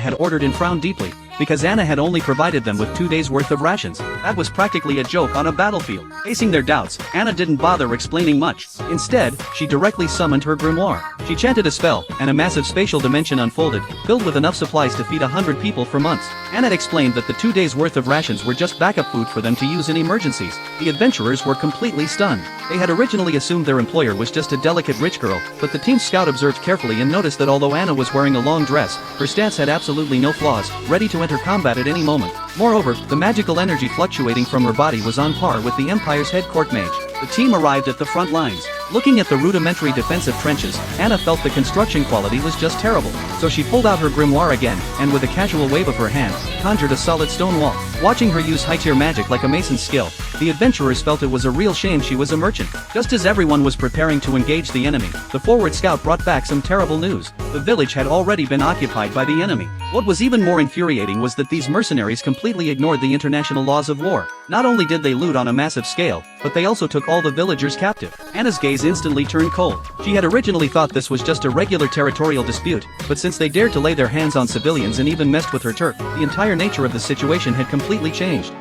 had ordered and frowned deeply, because Anna had only provided them with 2 days' worth of rations. That was practically a joke on a battlefield. Facing their doubts, Anna didn't bother explaining much. Instead, she directly summoned her grimoire. She chanted a spell, and a massive spatial dimension unfolded, filled with enough supplies to feed 100 people for months. Anna explained that the 2 days' worth of rations were just backup food for them to use in emergencies. The adventurers were completely stunned. They had originally assumed their employer was just a delicate rich girl, but the team scout observed carefully and noticed that although Anna was wearing a long dress, her stance had absolutely no flaws, ready to enter combat at any moment. Moreover, the magical energy fluctuating from her body was on par with the Empire's head court mage. The team arrived at the front lines. Looking at the rudimentary defensive trenches, Anna felt the construction quality was just terrible. So she pulled out her grimoire again, and with a casual wave of her hand, conjured a solid stone wall. Watching her use high-tier magic like a mason's skill, the adventurers felt it was a real shame she was a merchant. Just as everyone was preparing to engage the enemy, the forward scout brought back some terrible news. The village had already been occupied by the enemy. What was even more infuriating was that these mercenaries completely ignored the international laws of war. Not only did they loot on a massive scale, but they also took all the villagers captive. Anna's gaze instantly turned cold. She had originally thought this was just a regular territorial dispute, but since they dared to lay their hands on civilians and even messed with her turf, the entire nature of the situation had completely changed.